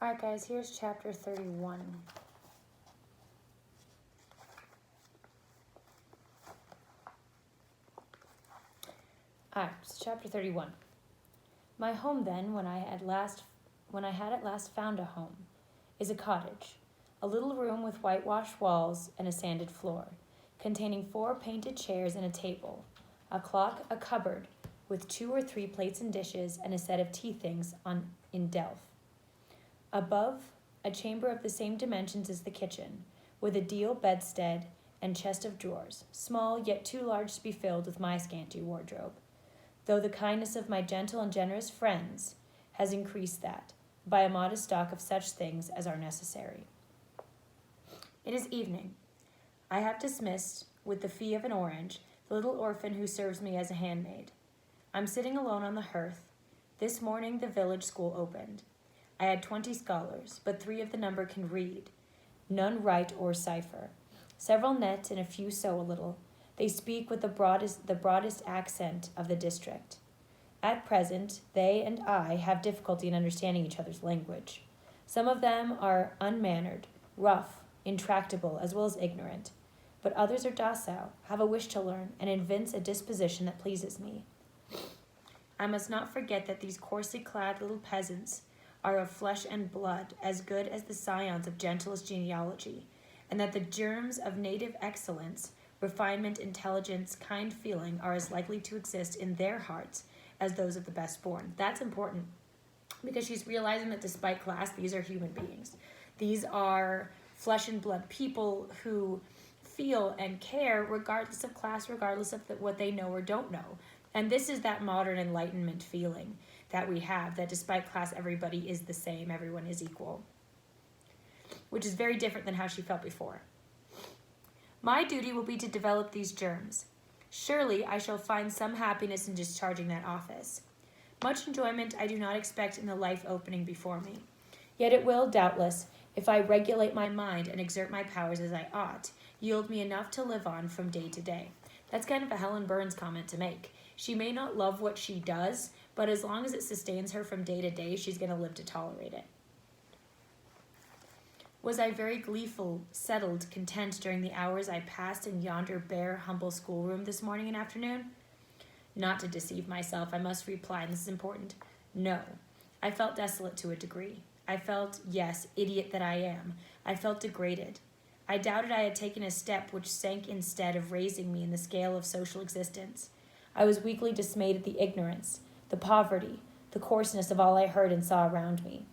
Alright guys, here's chapter 31. Alright, so chapter 31. My home then, when I had at last found a home, is a cottage, a little room with whitewashed walls and a sanded floor, containing 4 painted chairs and a table, a clock, a cupboard, with 2 or 3 plates and dishes, and a set of tea things in delf. Above, a chamber of the same dimensions as the kitchen, with a deal bedstead and chest of drawers, small yet too large to be filled with my scanty wardrobe, though the kindness of my gentle and generous friends has increased that, by a modest stock of such things as are necessary. It is evening. I have dismissed, with the fee of an orange, the little orphan who serves me as a handmaid. I'm sitting alone on the hearth. This morning the village school opened. I had 20 scholars, but 3 of the number can read. None write or cipher. Several knit and a few sew a little. They speak with the broadest accent of the district. At present, they and I have difficulty in understanding each other's language. Some of them are unmannered, rough, intractable, as well as ignorant. But others are docile, have a wish to learn, and evince a disposition that pleases me. I must not forget that these coarsely clad little peasants are of flesh and blood, as good as the scions of gentlest genealogy, and that the germs of native excellence, refinement, intelligence, kind feeling are as likely to exist in their hearts as those of the best born. That's important, because she's realizing that despite class, these are human beings. These are flesh and blood people who feel and care regardless of class, regardless of what they know or don't know. And this is that modern Enlightenment feeling that we have, that despite class, everybody is the same, everyone is equal, which is very different than how she felt before. My duty will be to develop these germs. Surely I shall find some happiness in discharging that office. Much enjoyment I do not expect in the life opening before me. Yet it will, doubtless, if I regulate my mind and exert my powers as I ought, yield me enough to live on from day to day. That's kind of a Helen Burns comment to make. She may not love what she does, but as long as it sustains her from day to day, she's going to live to tolerate it. Was I very gleeful, settled, content during the hours I passed in yonder bare, humble schoolroom this morning and afternoon? Not to deceive myself, I must reply, and this is important. No. I felt desolate to a degree. I felt, yes, idiot that I am, I felt degraded. I doubted I had taken a step which sank instead of raising me in the scale of social existence. I was weakly dismayed at the ignorance, the poverty, the coarseness of all I heard and saw around me.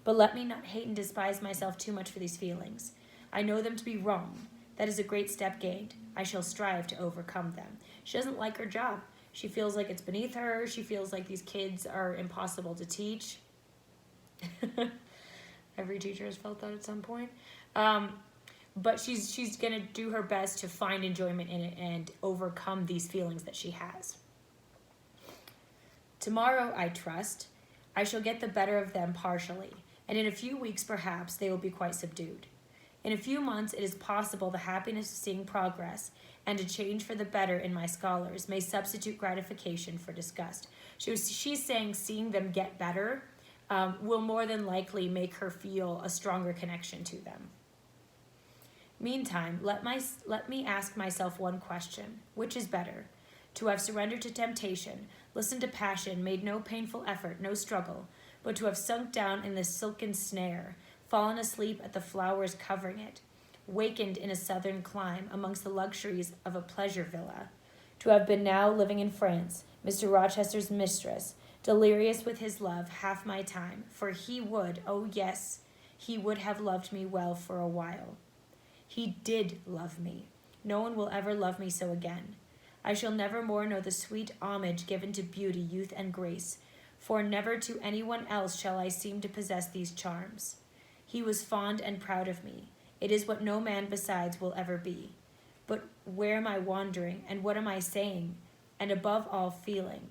But let me not hate and despise myself too much for these feelings. I know them to be wrong. That is a great step gained. I shall strive to overcome them. She doesn't like her job. She feels like it's beneath her. She feels like these kids are impossible to teach. Every teacher has felt that at some point. But she's going to do her best to find enjoyment in it and overcome these feelings that she has. Tomorrow, I trust, I shall get the better of them partially, and in a few weeks, perhaps, they will be quite subdued. In a few months, it is possible the happiness of seeing progress and a change for the better in my scholars may substitute gratification for disgust. She's saying seeing them get better will more than likely make her feel a stronger connection to them. Meantime, let me ask myself one question. Which is better? To have surrendered to temptation, listened to passion, made no painful effort, no struggle, but to have sunk down in the silken snare, fallen asleep at the flowers covering it, wakened in a southern clime amongst the luxuries of a pleasure villa, to have been now living in France, Mr. Rochester's mistress, delirious with his love half my time, for he would, oh yes, he would have loved me well for a while. He did love me. No one will ever love me so again. I shall never more know the sweet homage given to beauty, youth, and grace, for never to anyone else shall I seem to possess these charms. He was fond and proud of me. It is what no man besides will ever be. But where am I wandering, and what am I saying, and above all feeling?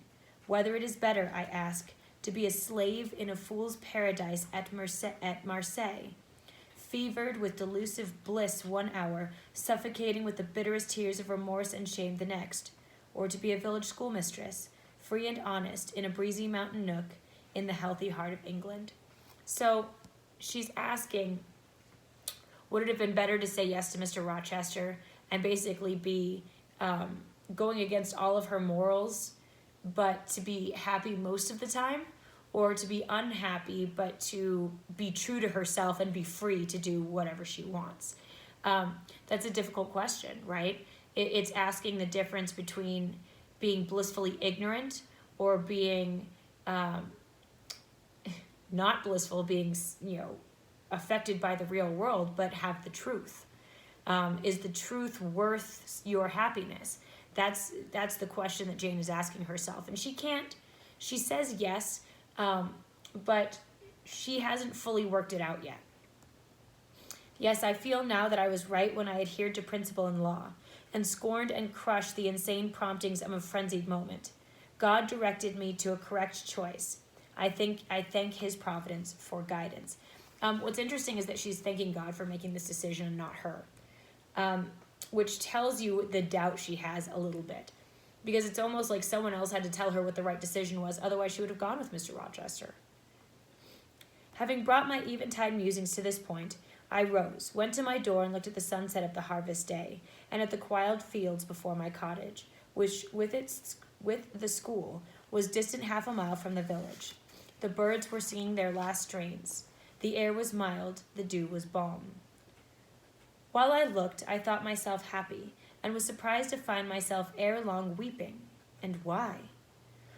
Whether it is better, I ask, to be a slave in a fool's paradise at Marseille, fevered with delusive bliss one hour, suffocating with the bitterest tears of remorse and shame the next, or to be a village schoolmistress, free and honest, in a breezy mountain nook, in the healthy heart of England. So she's asking, would it have been better to say yes to Mr. Rochester and basically be going against all of her morals, but to be happy most of the time, or to be unhappy but to be true to herself and be free to do whatever she wants? That's a difficult question, right? It's asking the difference between being blissfully ignorant or being not blissful, being, affected by the real world, but have the truth. Is the truth worth your happiness? That's the question that Jane is asking herself. And she says yes, but she hasn't fully worked it out yet. Yes, I feel now that I was right when I adhered to principle and law, and scorned and crushed the insane promptings of a frenzied moment. God directed me to a correct choice. I thank his providence for guidance. What's interesting is that she's thanking God for making this decision and not her, which tells you the doubt she has a little bit, because it's almost like someone else had to tell her what the right decision was. Otherwise, she would have gone with Mr. Rochester. Having brought my eventide musings to this point, I rose, went to my door, and looked at the sunset of the harvest day, and at the quiet fields before my cottage, which, with the school, was distant half a mile from the village. The birds were singing their last strains. The air was mild, the dew was balm. While I looked, I thought myself happy, and was surprised to find myself ere long weeping. And why?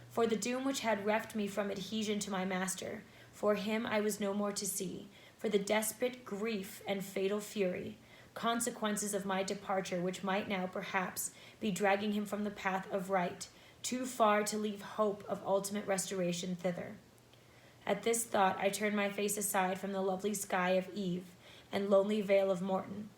For the doom which had reft me from adhesion to my master, for him I was no more to see, for the desperate grief and fatal fury, consequences of my departure which might now perhaps be dragging him from the path of right, too far to leave hope of ultimate restoration thither. At this thought I turned my face aside from the lovely sky of Eve and lonely vale of Morton.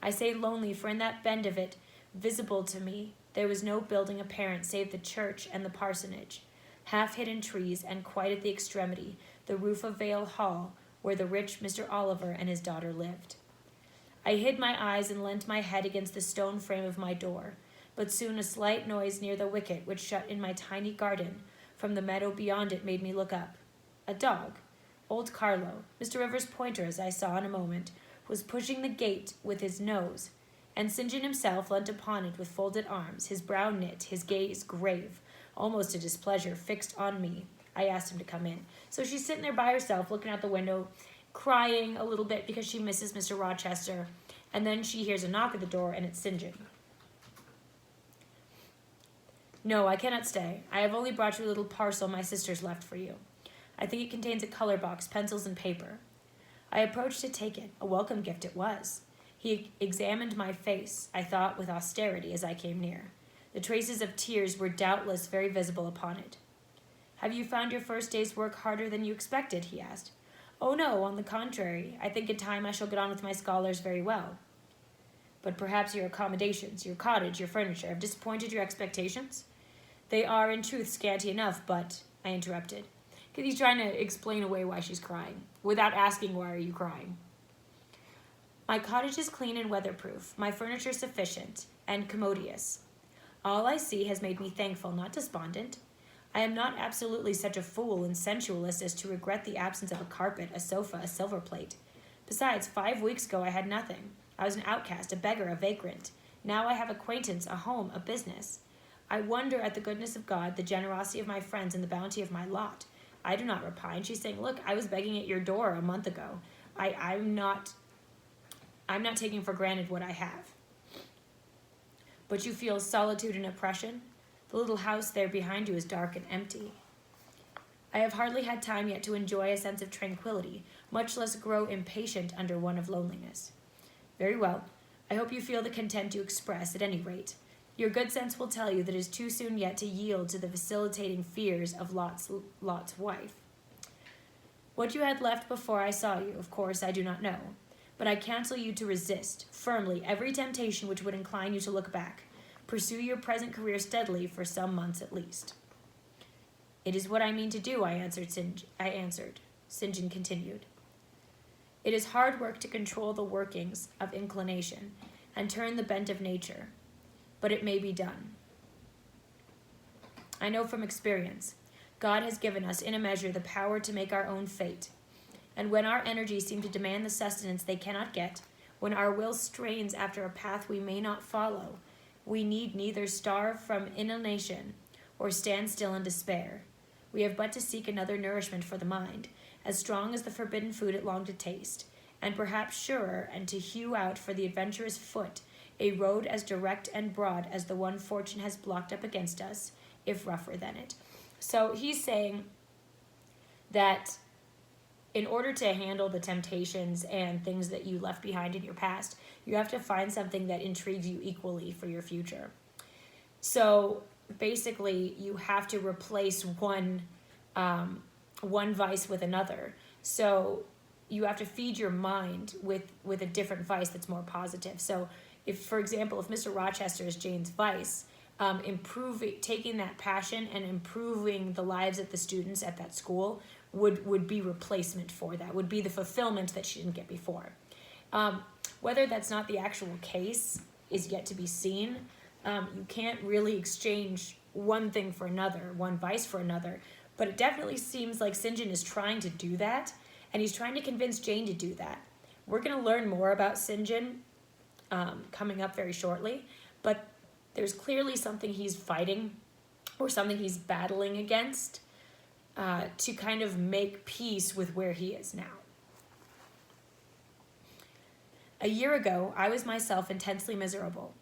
I say lonely, for in that bend of it, visible to me, there was no building apparent save the church and the parsonage, half-hidden trees, and quite at the extremity, the roof of Vale Hall, where the rich Mr. Oliver and his daughter lived. I hid my eyes and leant my head against the stone frame of my door, but soon a slight noise near the wicket which shut in my tiny garden from the meadow beyond it made me look up. A dog, old Carlo, Mr. Rivers' pointer, as I saw in a moment, was pushing the gate with his nose, and St. John himself leant upon it with folded arms, his brow knit, his gaze grave, almost a displeasure, fixed on me. I asked him to come in. So she's sitting there by herself, looking out the window, crying a little bit because she misses Mr. Rochester, and then she hears a knock at the door, and it's St. John. No, I cannot stay. I have only brought you a little parcel my sisters left for you. I think it contains a color box, pencils, and paper. I approached to take it. A welcome gift it was. He examined my face, I thought with austerity, as I came near. The traces of tears were doubtless very visible upon it. Have you found your first day's work harder than you expected? He asked. Oh, no, on the contrary. I think in time I shall get on with my scholars very well. But perhaps your accommodations, your cottage, your furniture have disappointed your expectations? They are, in truth, scanty enough, but, I interrupted, because he's trying to explain away why she's crying, without asking why are you crying. My cottage is clean and weatherproof, my furniture sufficient and commodious. All I see has made me thankful, not despondent. I am not absolutely such a fool and sensualist as to regret the absence of a carpet, a sofa, a silver plate. Besides, 5 weeks ago I had nothing. I was an outcast, a beggar, a vagrant. Now I have acquaintance, a home, a business. I wonder at the goodness of God, the generosity of my friends, and the bounty of my lot. I do not repine. She's saying, look, I was begging at your door a month ago. I'm not taking for granted what I have. But you feel solitude and oppression? The little house there behind you is dark and empty. I have hardly had time yet to enjoy a sense of tranquility, much less grow impatient under one of loneliness. Very well. I hope you feel the content you express, at any rate. Your good sense will tell you that it is too soon yet to yield to the vacillating fears of Lot's wife. What you had left before I saw you, of course, I do not know, but I counsel you to resist, firmly, every temptation which would incline you to look back. Pursue your present career steadily for some months at least. It is what I mean to do, I answered. St. John continued. It is hard work to control the workings of inclination and turn the bent of nature, but it may be done. I know from experience, God has given us in a measure the power to make our own fate. And when our energies seem to demand the sustenance they cannot get, when our will strains after a path we may not follow, we need neither starve from inanition or stand still in despair. We have but to seek another nourishment for the mind, as strong as the forbidden food it longed to taste, and perhaps surer, and to hew out for the adventurous foot a road as direct and broad as the one fortune has blocked up against us, if rougher than it. So he's saying that in order to handle the temptations and things that you left behind in your past, you have to find something that intrigues you equally for your future. So basically, you have to replace one vice with another. So you have to feed your mind with a different vice that's more positive. So if, for example, if Mr. Rochester is Jane's vice, taking that passion and improving the lives of the students at that school would be replacement for that, would be the fulfillment that she didn't get before. Whether that's not the actual case is yet to be seen. You can't really exchange one thing for another, one vice for another, but it definitely seems like St. John is trying to do that, and he's trying to convince Jane to do that. We're going to learn more about St. John coming up very shortly, but there's clearly something he's fighting or something he's battling against to kind of make peace with where he is now. A year ago, I was myself intensely miserable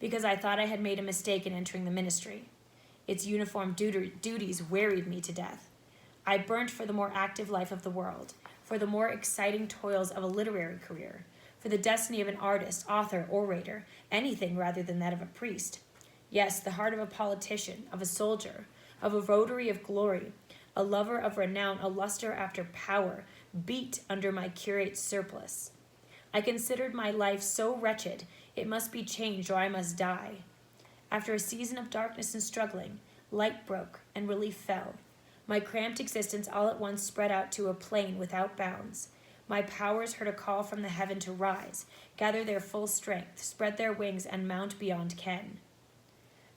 because I thought I had made a mistake in entering the ministry. Its uniform duties wearied me to death. I burnt for the more active life of the world, for the more exciting toils of a literary career, for the destiny of an artist, author, orator, anything rather than that of a priest. Yes, the heart of a politician, of a soldier, of a votary of glory, a lover of renown, a luster after power, beat under my curate's surplice. I considered my life so wretched, it must be changed or I must die. After a season of darkness and struggling, light broke and relief fell. My cramped existence all at once spread out to a plain without bounds. My powers heard a call from the heaven to rise, gather their full strength, spread their wings, and mount beyond ken.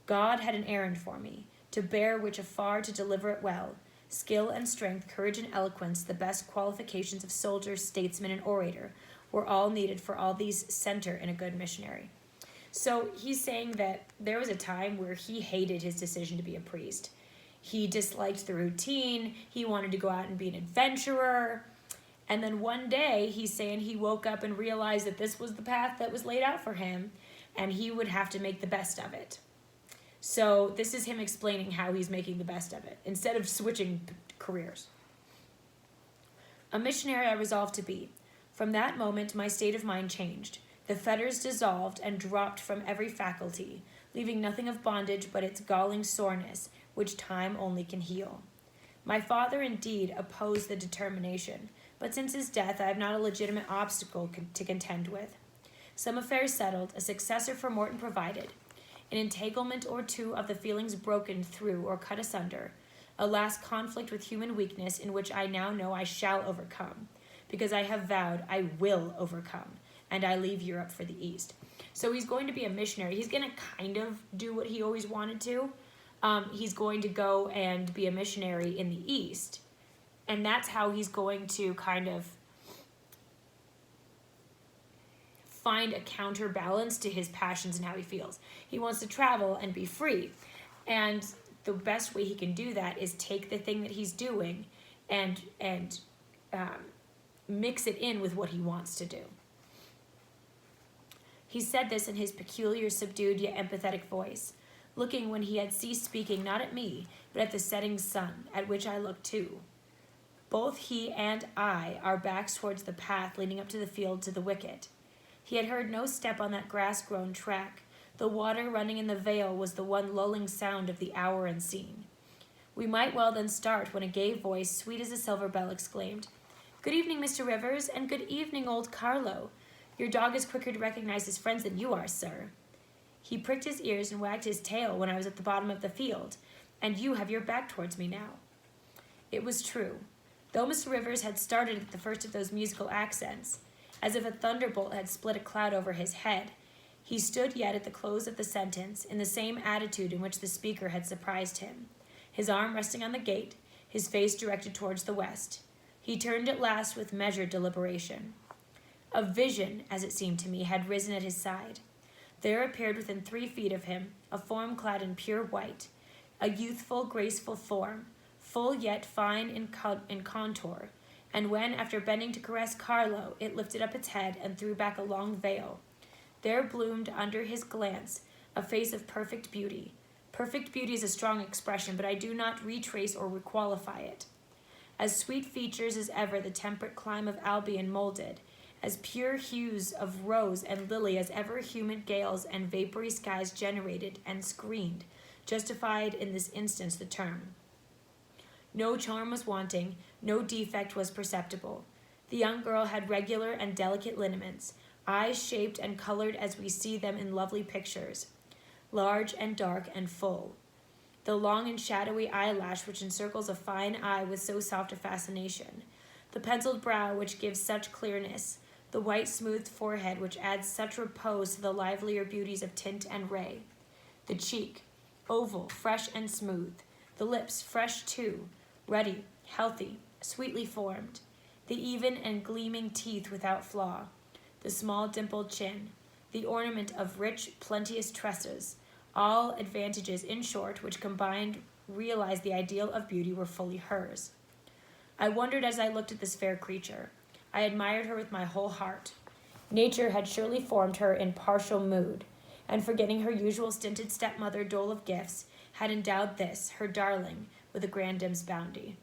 God had an errand for me, to bear which afar to deliver it well. Skill and strength, courage and eloquence, the best qualifications of soldier, statesman, and orator, were all needed for all these center in a good missionary. So he's saying that there was a time where he hated his decision to be a priest. He disliked the routine. He wanted to go out and be an adventurer. And then one day, he's saying he woke up and realized that this was the path that was laid out for him, and he would have to make the best of it. So this is him explaining how he's making the best of it, instead of switching careers. A missionary I resolved to be. From that moment, my state of mind changed. The fetters dissolved and dropped from every faculty, leaving nothing of bondage but its galling soreness, which time only can heal. My father, indeed, opposed the determination, but since his death I have not a legitimate obstacle to contend with. Some affairs settled, a successor for Morton provided, an entanglement or two of the feelings broken through or cut asunder, a last conflict with human weakness in which I now know I shall overcome, because I have vowed I will overcome, and I leave Europe for the East. So he's going to be a missionary. He's going to kind of do what he always wanted to. He's going to go and be a missionary in the East. And that's how he's going to kind of find a counterbalance to his passions and how he feels. He wants to travel and be free. And the best way he can do that is take the thing that he's doing and mix it in with what he wants to do. He said this in his peculiar, subdued yet empathetic voice, looking when he had ceased speaking not at me, but at the setting sun, at which I looked too. Both he and I, our backs towards the path leading up to the field to the wicket. He had heard no step on that grass-grown track. The water running in the vale was the one lulling sound of the hour and scene. We might well then start when a gay voice, sweet as a silver bell, exclaimed, "Good evening, Mr. Rivers, and good evening, old Carlo. Your dog is quicker to recognize his friends than you are, sir." He pricked his ears and wagged his tail when I was at the bottom of the field, and you have your back towards me now. It was true. Though Mr. Rivers had started at the first of those musical accents, as if a thunderbolt had split a cloud over his head, he stood yet at the close of the sentence in the same attitude in which the speaker had surprised him, his arm resting on the gate, his face directed towards the west. He turned at last with measured deliberation. A vision, as it seemed to me, had risen at his side. There appeared within 3 feet of him a form clad in pure white, a youthful, graceful form, full yet fine in contour, and when, after bending to caress Carlo, it lifted up its head and threw back a long veil, there bloomed under his glance a face of perfect beauty. Perfect beauty is a strong expression, but I do not retrace or requalify it. As sweet features as ever the temperate clime of Albion molded, as pure hues of rose and lily as ever humid gales and vapory skies generated and screened, justified in this instance the term. No charm was wanting, no defect was perceptible. The young girl had regular and delicate lineaments, eyes shaped and colored as we see them in lovely pictures, large and dark and full. The long and shadowy eyelash which encircles a fine eye with so soft a fascination, the penciled brow which gives such clearness, the white smoothed forehead which adds such repose to the livelier beauties of tint and ray, the cheek, oval, fresh and smooth, the lips, fresh too, ruddy, healthy, sweetly formed, the even and gleaming teeth without flaw, the small dimpled chin, the ornament of rich, plenteous tresses, all advantages, in short, which combined realized the ideal of beauty were fully hers. I wondered as I looked at this fair creature. I admired her with my whole heart. Nature had surely formed her in partial mood, and forgetting her usual stinted stepmother dole of gifts, had endowed this, her darling, with a grandam's bounty.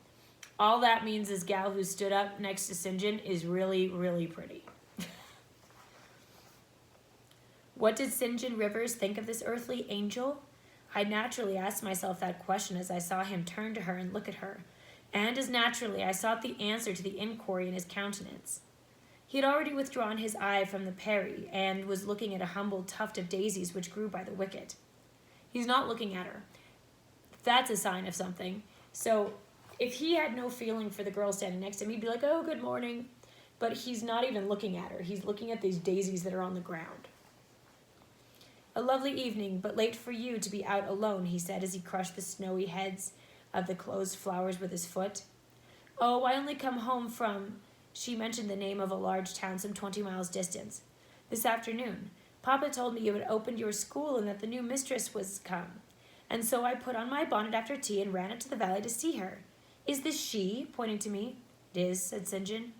All that means this gal who stood up next to St. John is really, really pretty. What did St. John Rivers think of this earthly angel? I naturally asked myself that question as I saw him turn to her and look at her, and as naturally I sought the answer to the inquiry in his countenance. He had already withdrawn his eye from the Peri and was looking at a humble tuft of daisies which grew by the wicket. He's not looking at her. That's a sign of something. So if he had no feeling for the girl standing next to him, he'd be like, oh, good morning. But he's not even looking at her. He's looking at these daisies that are on the ground. A lovely evening, but late for you to be out alone, he said as he crushed the snowy heads of the closed flowers with his foot. Oh, I only come home from, she mentioned the name of a large town some 20 miles distant, this afternoon. Papa told me you had opened your school and that the new mistress was come. And so I put on my bonnet after tea and ran up to the valley to see her. Is this she? Pointing to me. It is, said St. John.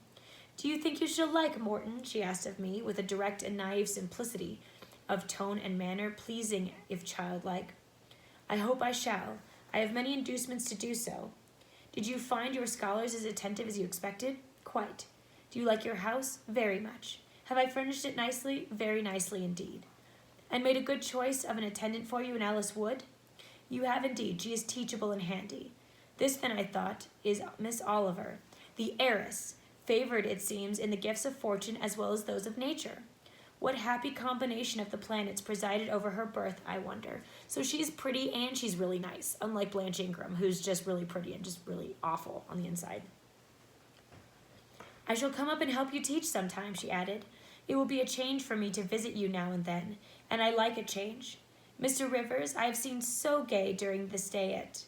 Do you think you shall like Morton? She asked of me, with a direct and naive simplicity of tone and manner, pleasing if childlike. I hope I shall. I have many inducements to do so. Did you find your scholars as attentive as you expected? Quite. Do you like your house? Very much. Have I furnished it nicely? Very nicely indeed. And made a good choice of an attendant for you in Alice Wood? You have indeed. She is teachable and handy. This, then, I thought, is Miss Oliver, the heiress, favored, it seems, in the gifts of fortune as well as those of nature. What happy combination of the planets presided over her birth, I wonder. So she's pretty and she's really nice, unlike Blanche Ingram, who's just really pretty and just really awful on the inside. I shall come up and help you teach sometime, she added. It will be a change for me to visit you now and then, and I like a change. Mr. Rivers, I have seen so gay during the stay at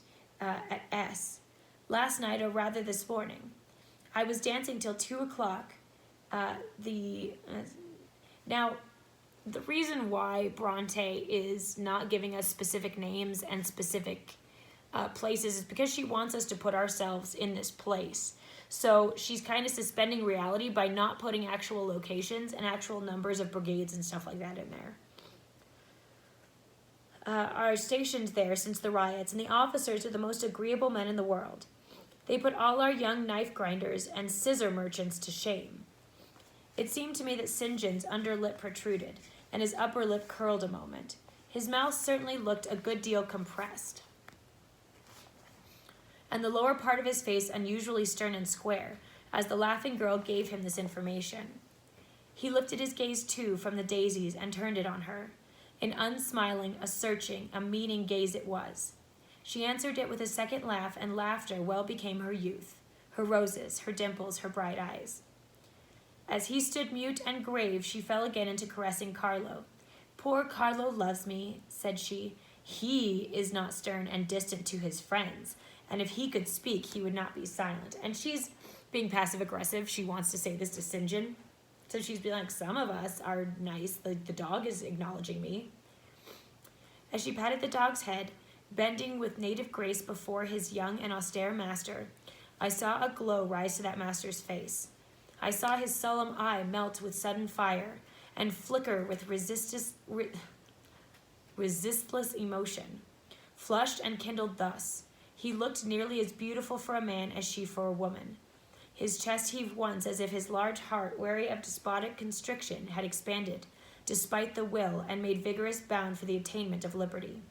S. Last night, or rather this morning. I was dancing till 2 o'clock. Now, the reason why Bronte is not giving us specific names and specific places is because she wants us to put ourselves in this place. So she's kind of suspending reality by not putting actual locations and actual numbers of brigades and stuff like that in there. Are stationed there since the riots, and the officers are the most agreeable men in the world. They put all our young knife grinders and scissor merchants to shame. It seemed to me that St. John's under lip protruded, and his upper lip curled a moment. His mouth certainly looked a good deal compressed, and the lower part of his face unusually stern and square, as the laughing girl gave him this information. He lifted his gaze, too, from the daisies and turned it on her. An unsmiling, a searching, a meaning gaze it was. She answered it with a second laugh, and laughter well became her youth, her roses, her dimples, her bright eyes. As he stood mute and grave, she fell again into caressing Carlo. Poor Carlo loves me, said she. He is not stern and distant to his friends, and if he could speak, he would not be silent. And she's being passive aggressive. She wants to say this to St. John. So she's being like, some of us are nice. The dog is acknowledging me. As she patted the dog's head, bending with native grace before his young and austere master, I saw a glow rise to that master's face. I saw his solemn eye melt with sudden fire and flicker with resistless emotion. Flushed and kindled thus, he looked nearly as beautiful for a man as she for a woman. His chest heaved once as if his large heart, weary of despotic constriction, had expanded, despite the will, and made vigorous bound for the attainment of liberty.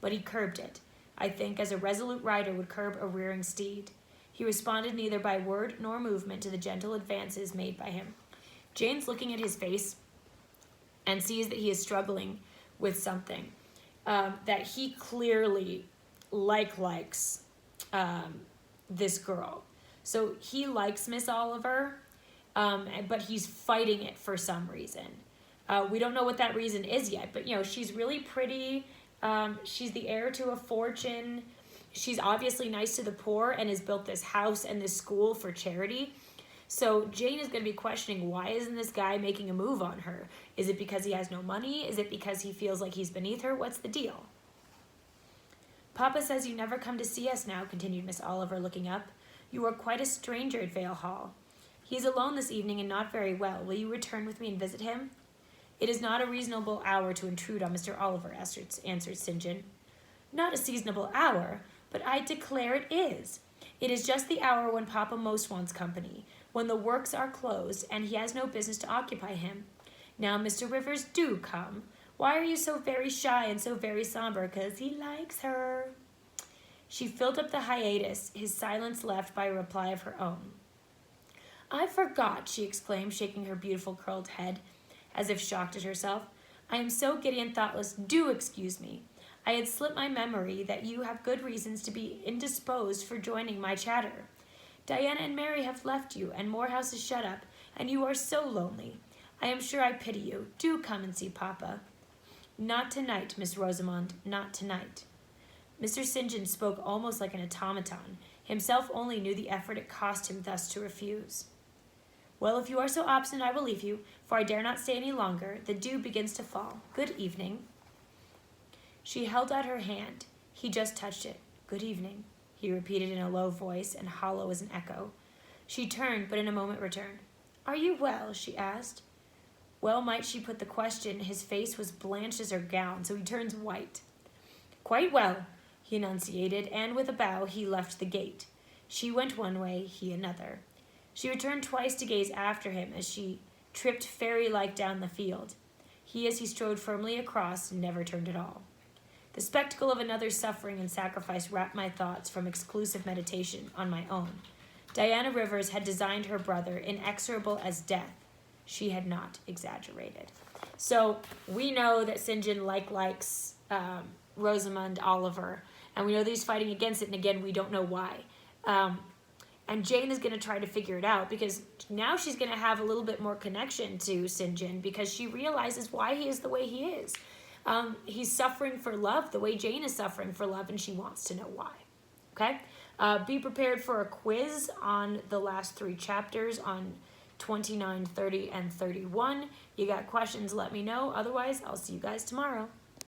But he curbed it, I think, as a resolute rider would curb a rearing steed. He responded neither by word nor movement to the gentle advances made by him. Jane's looking at his face and sees that he is struggling with something, that he clearly likes this girl. So he likes Miss Oliver, but he's fighting it for some reason. We don't know what that reason is yet, but she's really pretty. She's the heir to a fortune. She's obviously nice to the poor and has built this house and this school for charity. So Jane is going to be questioning, why isn't this guy making a move on her? Is it because he has no money? Is it because he feels like he's beneath her? What's the deal? Papa says you never come to see us now, continued Miss Oliver, looking up. You are quite a stranger at Vale Hall. He is alone this evening and not very well. Will you return with me and visit him? It is not a reasonable hour to intrude on Mr. Oliver, answered St. John. Not a seasonable hour, but I declare it is. It is just the hour when Papa most wants company, when the works are closed and he has no business to occupy him. Now, Mr. Rivers, do come. Why are you so very shy and so very somber? 'Cause he likes her. She filled up the hiatus, his silence left by a reply of her own. I forgot, she exclaimed, shaking her beautiful curled head, as if shocked at herself. I am so giddy and thoughtless. Do excuse me. I had slipped my memory that you have good reasons to be indisposed for joining my chatter. Diana and Mary have left you, and Morehouse is shut up, and you are so lonely. I am sure I pity you. Do come and see Papa. Not tonight, Miss Rosamond, not tonight. Mr. St. John spoke almost like an automaton. Himself only knew the effort it cost him thus to refuse. Well, if you are so obstinate, I will leave you, for I dare not stay any longer. The dew begins to fall. Good evening. She held out her hand. He just touched it. Good evening, he repeated in a low voice and hollow as an echo. She turned, but in a moment returned. Are you well? She asked. Well might she put the question. His face was blanched as her gown, so he turns white. Quite well, he enunciated, and with a bow he left the gate. She went one way, he another. She returned twice to gaze after him as she tripped fairy-like down the field. He, as he strode firmly across, never turned at all. The spectacle of another's suffering and sacrifice wrapped my thoughts from exclusive meditation on my own. Diana Rivers had designed her brother inexorable as death. She had not exaggerated. So we know that St. John likes Rosamond Oliver, and we know that he's fighting against it, and again, we don't know why. And Jane is going to try to figure it out, because now she's going to have a little bit more connection to St. John, because she realizes why he is the way he is. He's suffering for love the way Jane is suffering for love, and she wants to know why. Okay? Be prepared for a quiz on the last 3 chapters on 29, 30, and 31. You got questions, let me know. Otherwise, I'll see you guys tomorrow.